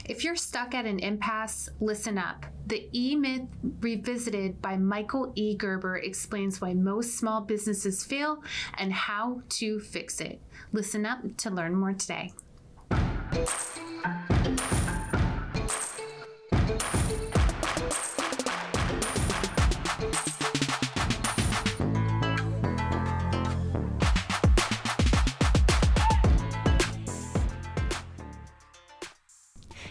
If you're stuck at an impasse, listen up. The E-Myth Revisited by Michael E. Gerber explains why most small businesses fail and how to fix it. Listen up to learn more today.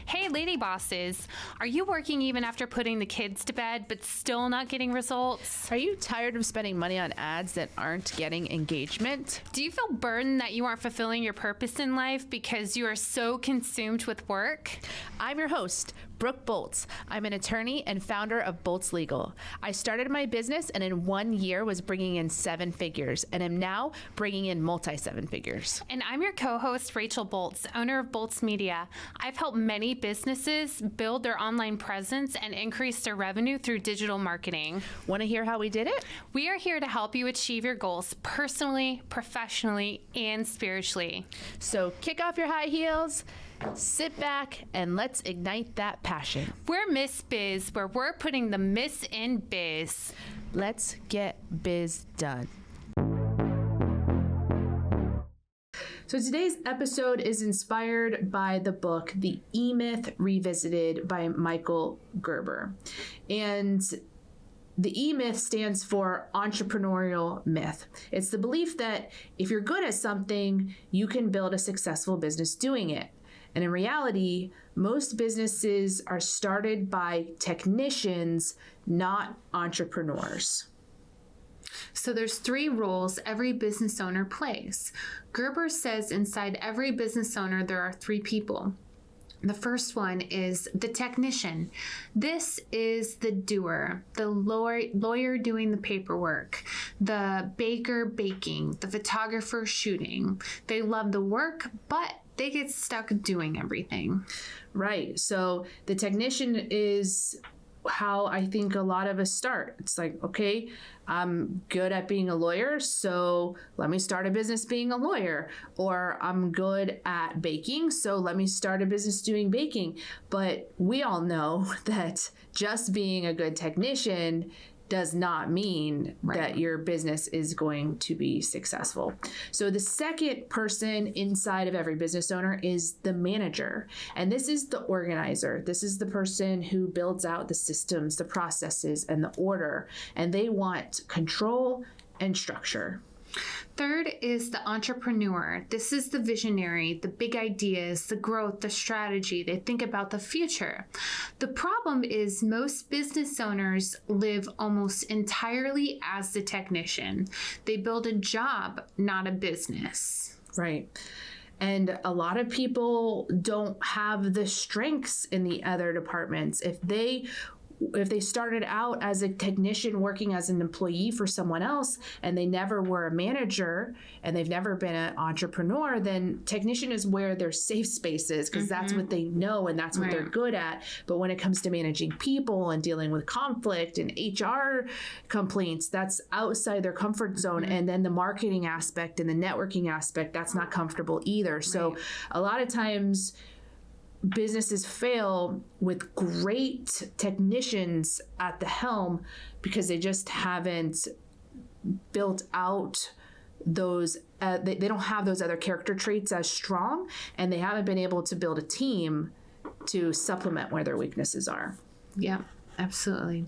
Hey, lady bosses, are you working even after putting the kids to bed but still not getting results? Are you tired of spending money on ads that aren't getting engagement? Do you feel burdened that you aren't fulfilling your purpose in life because you are so consumed with work? I'm your host, Brooke Boltz. I'm an attorney and founder of Boltz Legal. I started my business and in 1 year was bringing in 7 figures and am now bringing in multi-7 figures. And I'm your co-host, Rachel Boltz, owner of Boltz Media. I've helped many businesses build their online presence and increase their revenue through digital marketing. Want to hear how we did it? We are here to help you achieve your goals personally, professionally, and spiritually. So kick off your high heels, sit back, and let's ignite that passion. We're Miss Biz, where we're putting the Miss in biz. Let's get biz done. So today's episode is inspired by the book, The E-Myth Revisited by Michael Gerber. And the E-Myth stands for entrepreneurial myth. It's the belief that if you're good at something, you can build a successful business doing it. And in reality, most businesses are started by technicians, not entrepreneurs. So there's 3 roles every business owner plays. Gerber says inside every business owner, there are 3 people. The first one is the technician. This is the doer, the lawyer doing the paperwork, the baker baking, the photographer shooting. They love the work, but they get stuck doing everything. Right. So the technician is how I think a lot of us start. It's like, okay, I'm good at being a lawyer, so let me start a business being a lawyer. Or I'm good at baking, so let me start a business doing baking. But we all know that just being a good technician does not mean that your business is going to be successful. So the second person inside of every business owner is the manager. And this is the organizer. This is the person who builds out the systems, the processes, and the order. And they want control and structure. Third is the entrepreneur. This is the visionary, the big ideas, the growth, the strategy. They think about the future. The problem is most business owners live almost entirely as the technician. They build a job, not a business. Right. And a lot of people don't have the strengths in the other departments. If they started out as a technician working as an employee for someone else and they never were a manager and they've never been an entrepreneur, then technician is where their safe space is because that's what they know and that's what they're good at. But when it comes to managing people and dealing with conflict and HR complaints, that's outside their comfort zone. And then the marketing aspect and the networking aspect, that's not comfortable either. So a lot of times businesses fail with great technicians at the helm because they just haven't built out those, they don't have those other character traits as strong, and they haven't been able to build a team to supplement where their weaknesses are. Yeah, absolutely.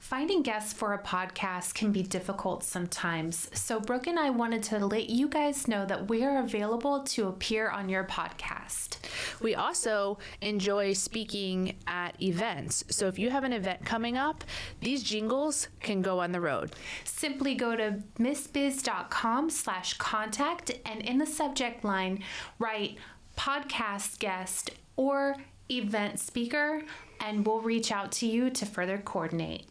Finding guests for a podcast can be difficult sometimes, so Brooke and I wanted to let you guys know that we are available to appear on your podcast. We also enjoy speaking at events, so if you have an event coming up, these jingles can go on the road. Simply go to missbiz.com/contact and in the subject line, write podcast guest or event speaker, and we'll reach out to you to further coordinate.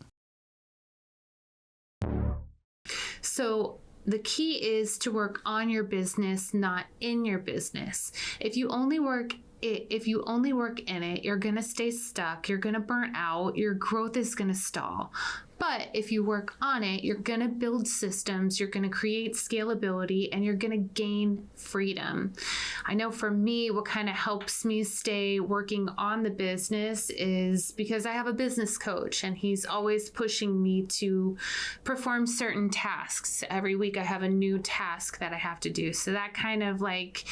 So the key is to work on your business, not in your business. If you only work in it, you're going to stay stuck. You're going to burn out. Your growth is going to stall. But if you work on it, you're going to build systems, you're going to create scalability, and you're going to gain freedom. I know for me, what kind of helps me stay working on the business is because I have a business coach, and he's always pushing me to perform certain tasks. Every week I have a new task that I have to do. So that kind of like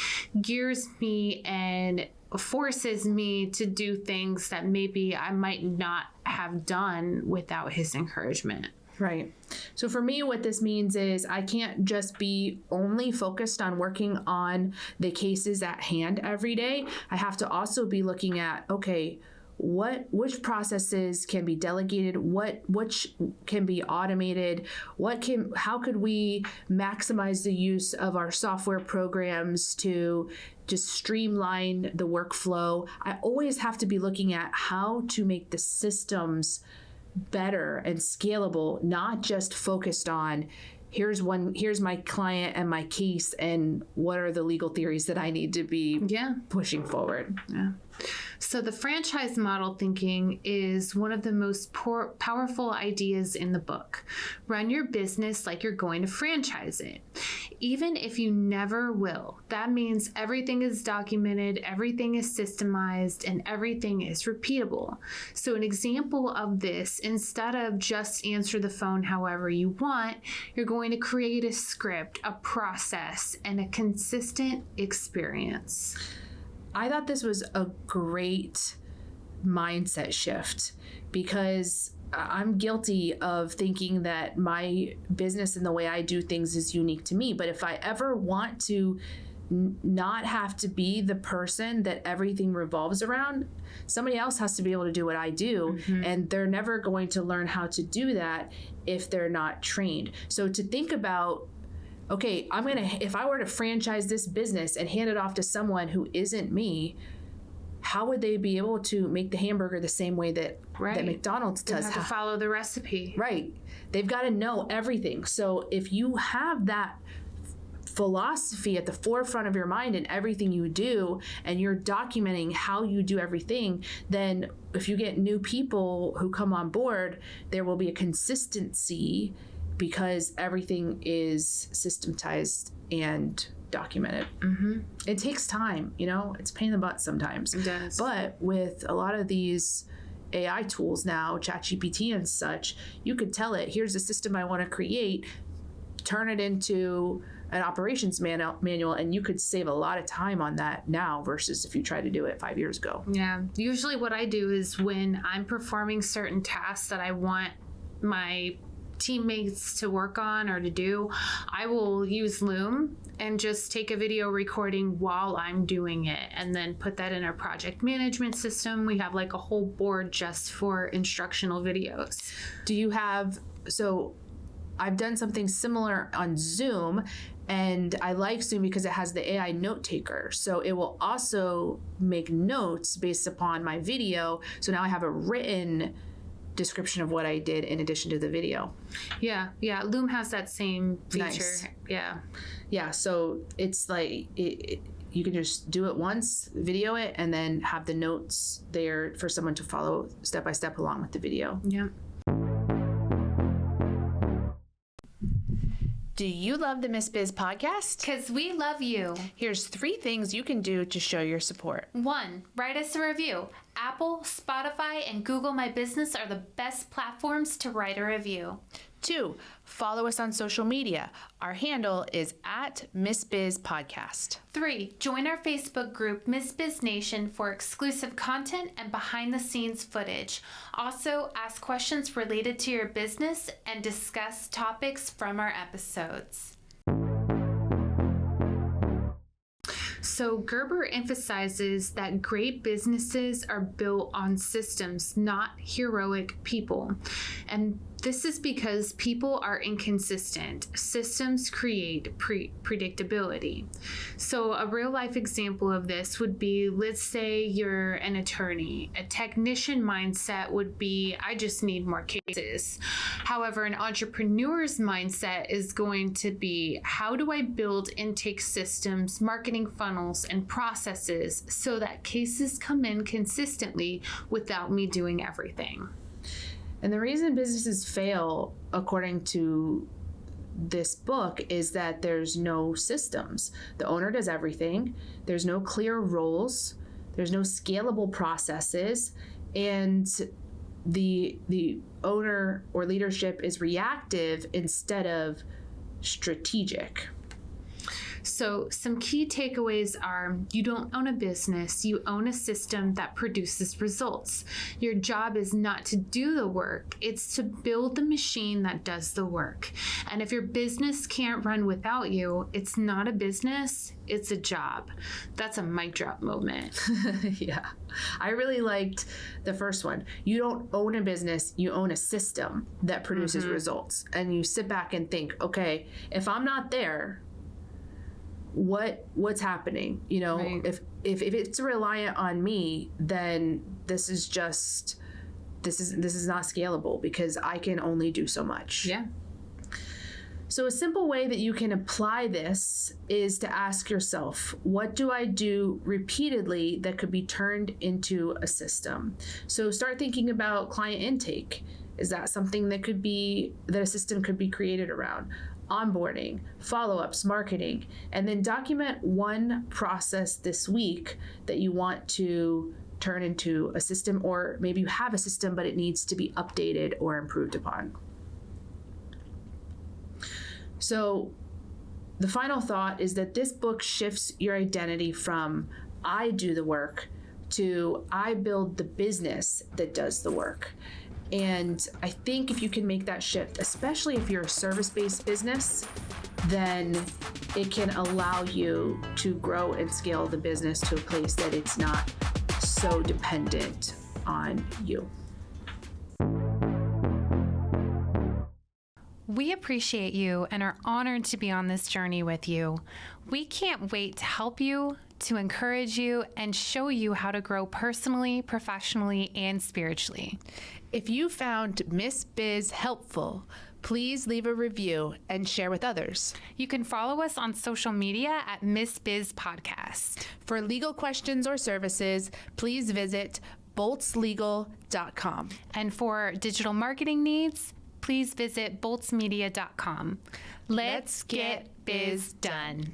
gears me and forces me to do things that maybe I might not have done without his encouragement. Right. So for me, what this means is I can't just be only focused on working on the cases at hand every day. I have to also be looking at, okay, which processes can be delegated, which can be automated, how could we maximize the use of our software programs to just streamline the workflow. I always have to be looking at how to make the systems better and scalable, not just focused on here's my client and my case and what are the legal theories that I need to be pushing forward. Yeah. So the franchise model thinking is one of the most powerful ideas in the book. Run your business like you're going to franchise it, even if you never will. That means everything is documented, everything is systemized, and everything is repeatable. So an example of this, instead of just answer the phone however you want, you're going to create a script, a process, and a consistent experience. I thought this was a great mindset shift because I'm guilty of thinking that my business and the way I do things is unique to me. But if I ever want to not have to be the person that everything revolves around, somebody else has to be able to do what I do. Mm-hmm. And they're never going to learn how to do that if they're not trained. So to think about, okay, if I were to franchise this business and hand it off to someone who isn't me, how would they be able to make the hamburger the same way that McDonald's does? They have to follow the recipe. Right. They've got to know everything. So if you have that philosophy at the forefront of your mind in everything you do, and you're documenting how you do everything, then if you get new people who come on board, there will be a consistency because everything is systematized and documented. Mm-hmm. It takes time, it's a pain in the butt sometimes. It does. But with a lot of these AI tools now, ChatGPT and such, you could tell it, here's a system I want to create, turn it into an operations manual, and you could save a lot of time on that now versus if you tried to do it 5 years ago. Yeah. Usually what I do is when I'm performing certain tasks that I want my teammates to work on or to do, I will use Loom and just take a video recording while I'm doing it and then put that in our project management system. We have like a whole board just for instructional videos. So I've done something similar on Zoom, and I like Zoom because it has the AI note taker. So it will also make notes based upon my video. So now I have a written description of what I did in addition to the video. Yeah. Loom has that same feature. Nice. Yeah. So it's like you can just do it once, video it, and then have the notes there for someone to follow step by step along with the video. Yeah. Do you love the Miss Biz podcast? Because we love you. Here's 3 things you can do to show your support. 1, write us a review. Apple, Spotify, and Google My Business are the best platforms to write a review. 2, follow us on social media. Our handle is @MissBizPodcast. 3, join our Facebook group, Miss Biz Nation, for exclusive content and behind-the-scenes footage. Also, ask questions related to your business and discuss topics from our episodes. So Gerber emphasizes that great businesses are built on systems, not heroic people. And this is because people are inconsistent. Systems create predictability. So a real life example of this would be, let's say you're an attorney. A technician mindset would be, I just need more cases. However, an entrepreneur's mindset is going to be, how do I build intake systems, marketing funnels, and processes so that cases come in consistently without me doing everything? And the reason businesses fail, according to this book, is that there's no systems. The owner does everything. There's no clear roles. There's no scalable processes. And the owner or leadership is reactive instead of strategic. So some key takeaways are: you don't own a business, you own a system that produces results. Your job is not to do the work, it's to build the machine that does the work. And if your business can't run without you, it's not a business, it's a job. That's a mic drop moment. Yeah. I really liked the first one. You don't own a business, you own a system that produces results. And you sit back and think, okay, if I'm not there, what's happening? You know, Right. if it's reliant on me, then this is not scalable because I can only do so much. Yeah. So a simple way that you can apply this is to ask yourself, what do I do repeatedly that could be turned into a system? So start thinking about client intake. Is that something that a system could be created around? Onboarding, follow-ups, marketing, and then document one process this week that you want to turn into a system, or maybe you have a system but it needs to be updated or improved upon. So the final thought is that this book shifts your identity from I do the work to I build the business that does the work. And I think if you can make that shift, especially if you're a service-based business, then it can allow you to grow and scale the business to a place that it's not so dependent on you. We appreciate you and are honored to be on this journey with you. We can't wait to help you, to encourage you, and show you how to grow personally, professionally, and spiritually. If you found Miss Biz helpful, please leave a review and share with others. You can follow us on social media at Miss Biz Podcast. For legal questions or services, please visit boltslegal.com. And for digital marketing needs, please visit boltsmedia.com. Let's get biz done.